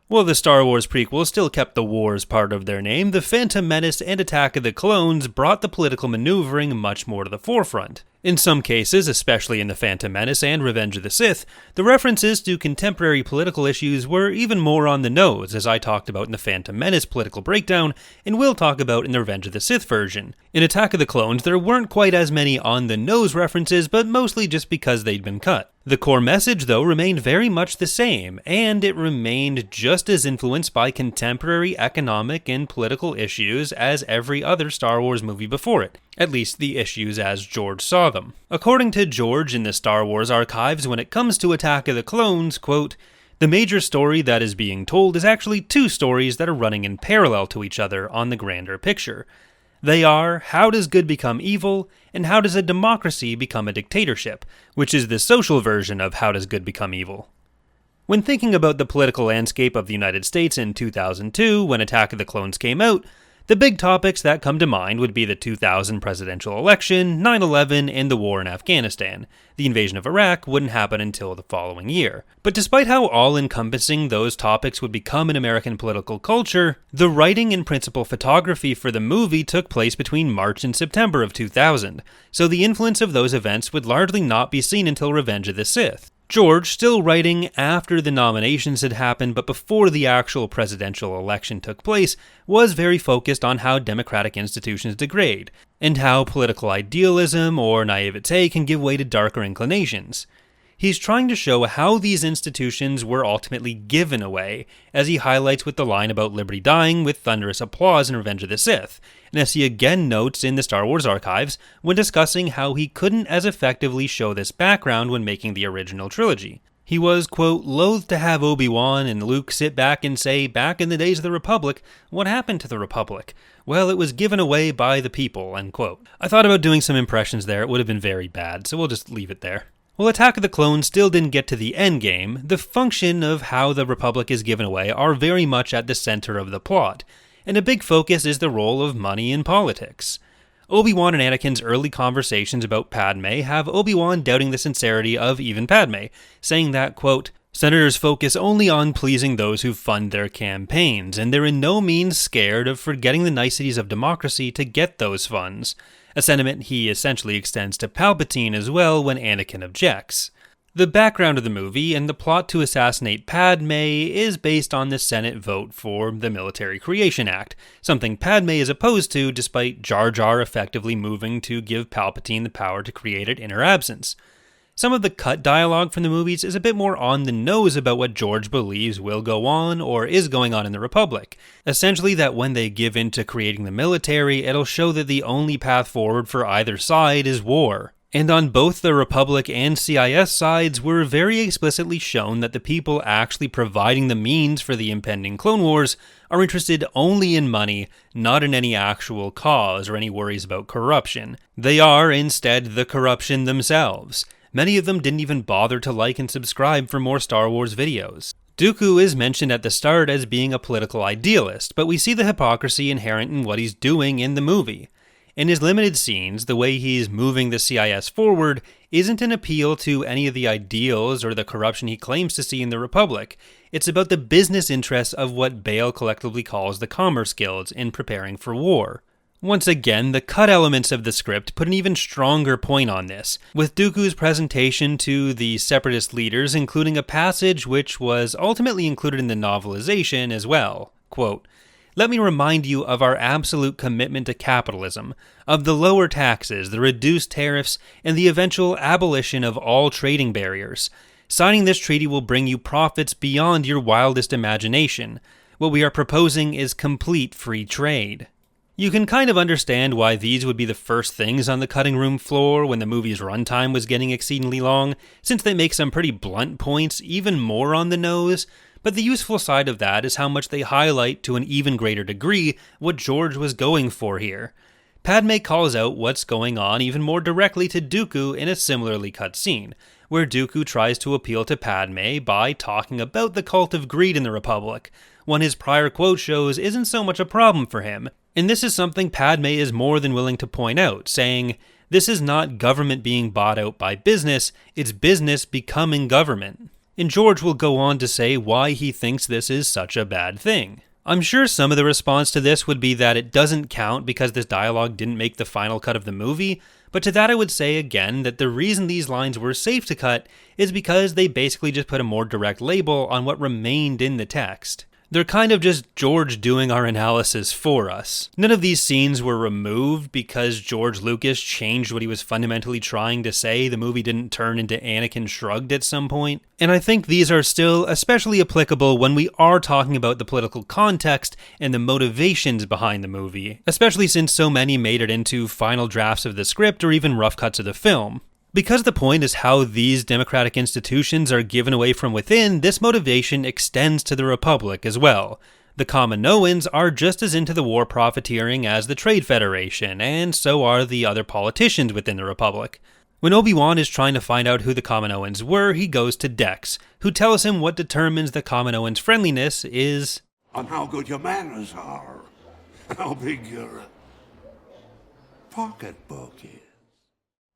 While the Star Wars prequels still kept the wars part of their name, The Phantom Menace and Attack of the Clones brought the political maneuvering much more to the forefront. In some cases, especially in The Phantom Menace and Revenge of the Sith, the references to contemporary political issues were even more on the nose, as I talked about in the Phantom Menace political breakdown, and will talk about in the Revenge of the Sith version. In Attack of the Clones, there weren't quite as many on-the-nose references, but mostly just because they'd been cut. The core message, though, remained very much the same, and it remained just as influenced by contemporary economic and political issues as every other Star Wars movie before it, at least the issues as George saw them. According to George in the Star Wars archives, when it comes to Attack of the Clones, quote, "The major story that is being told is actually two stories that are running in parallel to each other on the grander picture. They are, how does good become evil, and how does a democracy become a dictatorship, which is the social version of how does good become evil." When thinking about the political landscape of the United States in 2002, when Attack of the Clones came out, the big topics that come to mind would be the 2000 presidential election, 9/11, and the war in Afghanistan. The invasion of Iraq wouldn't happen until the following year. But despite how all-encompassing those topics would become in American political culture, the writing and principal photography for the movie took place between March and September of 2000, so the influence of those events would largely not be seen until Revenge of the Sith. George, still writing after the nominations had happened but before the actual presidential election took place, was very focused on how democratic institutions degrade, and how political idealism or naivete can give way to darker inclinations. He's trying to show how these institutions were ultimately given away, as he highlights with the line about liberty dying with thunderous applause in Revenge of the Sith, and as he again notes in the Star Wars archives when discussing how he couldn't as effectively show this background when making the original trilogy. He was, quote, "loath to have Obi-Wan and Luke sit back and say, back in the days of the Republic, what happened to the Republic? Well, it was given away by the people," end quote. I thought about doing some impressions there, it would have been very bad, so we'll just leave it there. While Attack of the Clones still didn't get to the endgame, the function of how the Republic is given away are very much at the center of the plot, and a big focus is the role of money in politics. Obi-Wan and Anakin's early conversations about Padme have Obi-Wan doubting the sincerity of even Padme, saying that, quote, "Senators focus only on pleasing those who fund their campaigns, and they're in no means scared of forgetting the niceties of democracy to get those funds," a sentiment he essentially extends to Palpatine as well when Anakin objects. The background of the movie and the plot to assassinate Padme is based on the Senate vote for the Military Creation Act, something Padme is opposed to despite Jar Jar effectively moving to give Palpatine the power to create it in her absence. Some of the cut dialogue from the movies is a bit more on the nose about what George believes will go on or is going on in the Republic. Essentially that when they give in to creating the military, it'll show that the only path forward for either side is war. And on both the Republic and CIS sides, we're very explicitly shown that the people actually providing the means for the impending Clone Wars are interested only in money, not in any actual cause or any worries about corruption. They are, instead, the corruption themselves. Many of them didn't even bother to like and subscribe for more Star Wars videos. Dooku is mentioned at the start as being a political idealist, but we see the hypocrisy inherent in what he's doing in the movie. In his limited scenes, the way he's moving the CIS forward isn't an appeal to any of the ideals or the corruption he claims to see in the Republic. It's about the business interests of what Bail collectively calls the Commerce Guilds in preparing for war. Once again, the cut elements of the script put an even stronger point on this, with Dooku's presentation to the Separatist leaders including a passage which was ultimately included in the novelization as well. Quote, "Let me remind you of our absolute commitment to capitalism, of the lower taxes, the reduced tariffs, and the eventual abolition of all trading barriers. Signing this treaty will bring you profits beyond your wildest imagination. What we are proposing is complete free trade." You can kind of understand why these would be the first things on the cutting room floor when the movie's runtime was getting exceedingly long, since they make some pretty blunt points even more on the nose, but the useful side of that is how much they highlight to an even greater degree what George was going for here. Padme calls out what's going on even more directly to Dooku in a similarly cut scene, where Dooku tries to appeal to Padme by talking about the cult of greed in the Republic, one his prior quote shows isn't so much a problem for him, and this is something Padme is more than willing to point out, saying, "This is not government being bought out by business, it's business becoming government." And George will go on to say why he thinks this is such a bad thing. I'm sure some of the response to this would be that it doesn't count because this dialogue didn't make the final cut of the movie, but to that I would say again that the reason these lines were safe to cut is because they basically just put a more direct label on what remained in the text. They're kind of just George doing our analysis for us. None of these scenes were removed because George Lucas changed what he was fundamentally trying to say. The movie didn't turn into Anakin Shrugged at some point. And I think these are still especially applicable when we are talking about the political context and the motivations behind the movie, especially since so many made it into final drafts of the script or even rough cuts of the film. Because the point is how these democratic institutions are given away from within, this motivation extends to the Republic as well. The Kaminoans are just as into the war profiteering as the Trade Federation, and so are the other politicians within the Republic. When Obi-Wan is trying to find out who the Kaminoans were, he goes to Dex, who tells him what determines the Kaminoans' friendliness is on how good your manners are, how big your pocketbook is.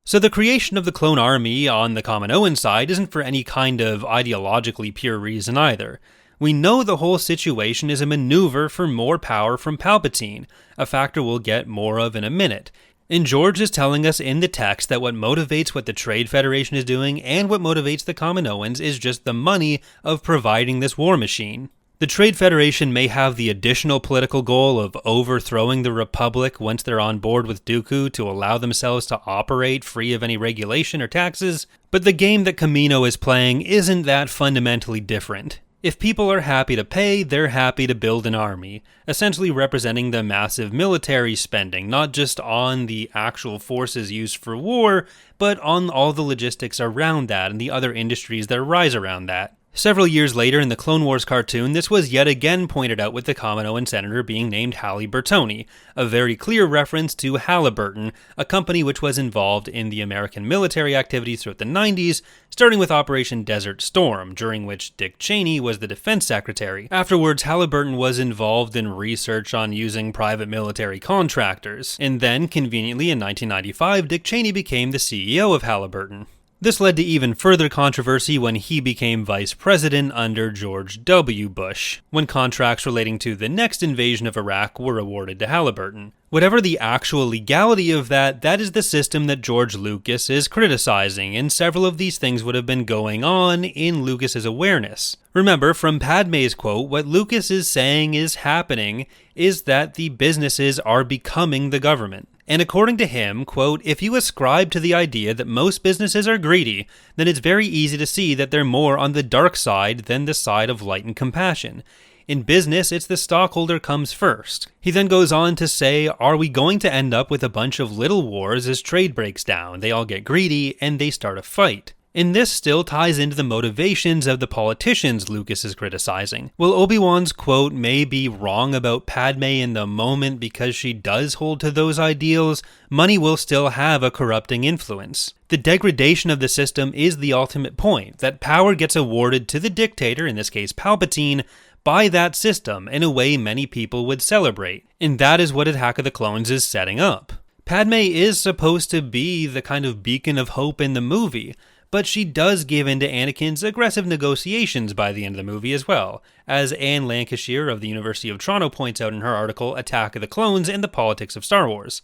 So the creation of the clone army on the Kaminoan side isn't for any kind of ideologically pure reason either. We know the whole situation is a maneuver for more power from Palpatine, a factor we'll get more of in a minute. And George is telling us in the text that what motivates what the Trade Federation is doing and what motivates the Kaminoans is just the money of providing this war machine. The Trade Federation may have the additional political goal of overthrowing the Republic once they're on board with Dooku to allow themselves to operate free of any regulation or taxes, but the game that Kamino is playing isn't that fundamentally different. If people are happy to pay, they're happy to build an army, essentially representing the massive military spending, not just on the actual forces used for war, but on all the logistics around that and the other industries that arise around that. Several years later in the Clone Wars cartoon, this was yet again pointed out with the Kaminoan senator being named Halle Bertoni, a very clear reference to Halliburton, a company which was involved in the American military activities throughout the 90s, starting with Operation Desert Storm, during which Dick Cheney was the defense secretary. Afterwards, Halliburton was involved in research on using private military contractors, and then, conveniently in 1995, Dick Cheney became the CEO of Halliburton. This led to even further controversy when he became vice president under George W. Bush, when contracts relating to the next invasion of Iraq were awarded to Halliburton. Whatever the actual legality of that is the system that George Lucas is criticizing, and several of these things would have been going on in Lucas's awareness. Remember, from Padme's quote, what Lucas is saying is happening is that the businesses are becoming the government. And according to him, quote, if you ascribe to the idea that most businesses are greedy, then it's very easy to see that they're more on the dark side than the side of light and compassion. In business, it's the stockholder comes first. He then goes on to say, are we going to end up with a bunch of little wars as trade breaks down? They all get greedy and they start a fight. And this still ties into the motivations of the politicians Lucas is criticizing. While Obi-Wan's quote may be wrong about Padme in the moment because she does hold to those ideals, money will still have a corrupting influence. The degradation of the system is the ultimate point, that power gets awarded to the dictator, in this case Palpatine, by that system in a way many people would celebrate. And that is what Attack of the Clones is setting up. Padme is supposed to be the kind of beacon of hope in the movie, but she does give in to Anakin's aggressive negotiations by the end of the movie as well, as Anne Lancashire of the University of Toronto points out in her article Attack of the Clones and the Politics of Star Wars.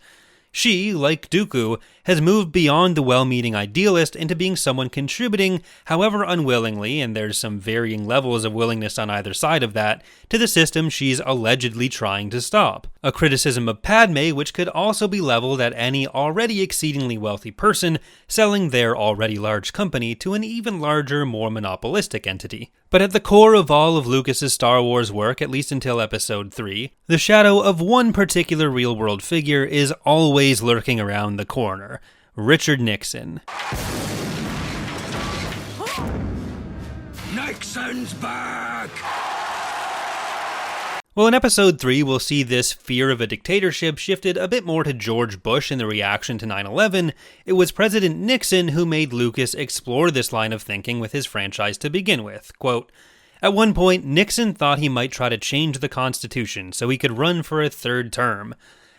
She, like Dooku, has moved beyond the well-meaning idealist into being someone contributing, however unwillingly, and there's some varying levels of willingness on either side of that, to the system she's allegedly trying to stop. A criticism of Padme which could also be leveled at any already exceedingly wealthy person selling their already large company to an even larger, more monopolistic entity. But at the core of all of Lucas's Star Wars work, at least until Episode 3, the shadow of one particular real-world figure is always lurking around the corner: Richard Nixon. Nixon's back! Well, in Episode 3, we'll see this fear of a dictatorship shifted a bit more to George Bush in the reaction to 9/11. It was President Nixon who made Lucas explore this line of thinking with his franchise to begin with. Quote, at one point, Nixon thought he might try to change the Constitution so he could run for a third term.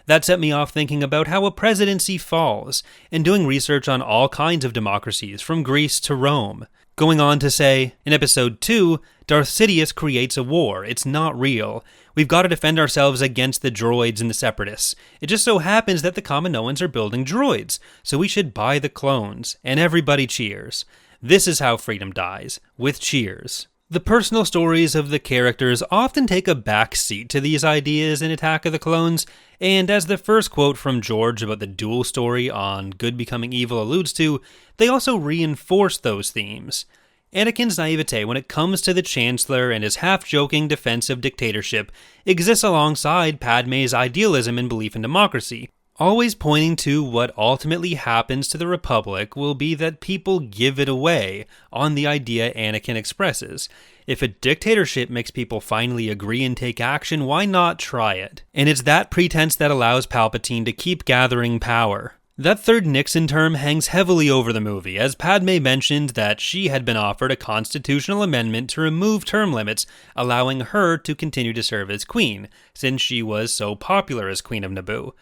That set me off thinking about how a presidency falls, and doing research on all kinds of democracies, from Greece to Rome. Going on to say, in episode 2, Darth Sidious creates a war. It's not real. We've got to defend ourselves against the droids and the separatists. It just so happens that the Kaminoans are building droids, so we should buy the clones. And everybody cheers. This is how freedom dies, with cheers. The personal stories of the characters often take a back seat to these ideas in Attack of the Clones, and as the first quote from George about the dual story on good becoming evil alludes to, they also reinforce those themes. Anakin's naivete when it comes to the Chancellor and his half-joking defense of dictatorship exists alongside Padmé's idealism and belief in democracy, always pointing to what ultimately happens to the Republic will be that people give it away on the idea Anakin expresses. If a dictatorship makes people finally agree and take action, why not try it? And it's that pretense that allows Palpatine to keep gathering power. That third Nixon term hangs heavily over the movie, as Padmé mentioned that she had been offered a constitutional amendment to remove term limits, allowing her to continue to serve as queen, since she was so popular as Queen of Naboo.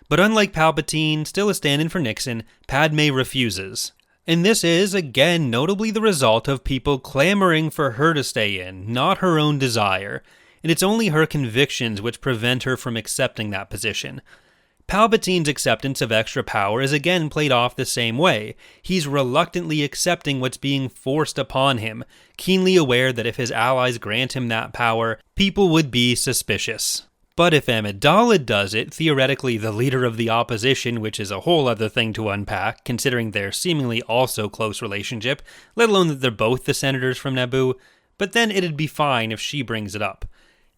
But unlike Palpatine, still a stand-in for Nixon, Padmé refuses. And this is, again, notably the result of people clamoring for her to stay in, not her own desire. And it's only her convictions which prevent her from accepting that position. Palpatine's acceptance of extra power is again played off the same way. He's reluctantly accepting what's being forced upon him, keenly aware that if his allies grant him that power, people would be suspicious. But if Amidala does it, theoretically the leader of the opposition, which is a whole other thing to unpack, considering their seemingly also close relationship, let alone that they're both the senators from Naboo, but then it'd be fine if she brings it up.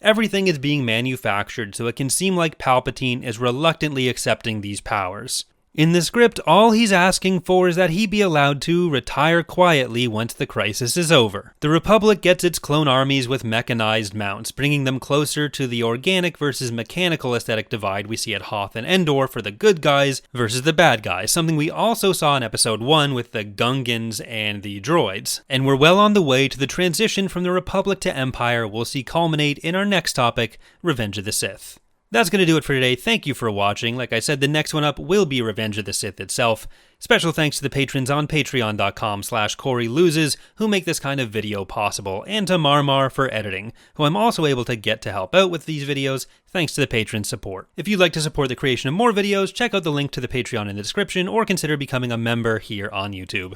Everything is being manufactured, so it can seem like Palpatine is reluctantly accepting these powers. In the script, all he's asking for is that he be allowed to retire quietly once the crisis is over. The Republic gets its clone armies with mechanized mounts, bringing them closer to the organic versus mechanical aesthetic divide we see at Hoth and Endor for the good guys versus the bad guys, something we also saw in Episode 1 with the Gungans and the droids. And we're well on the way to the transition from the Republic to Empire we'll see culminate in our next topic, Revenge of the Sith. That's going to do it for today. Thank you for watching. Like I said, the next one up will be Revenge of the Sith itself. Special thanks to the patrons on patreon.com/CoreyLoses who make this kind of video possible, and to MarMar for editing, who I'm also able to get to help out with these videos thanks to the patron support. If you'd like to support the creation of more videos, check out the link to the Patreon in the description, or consider becoming a member here on YouTube.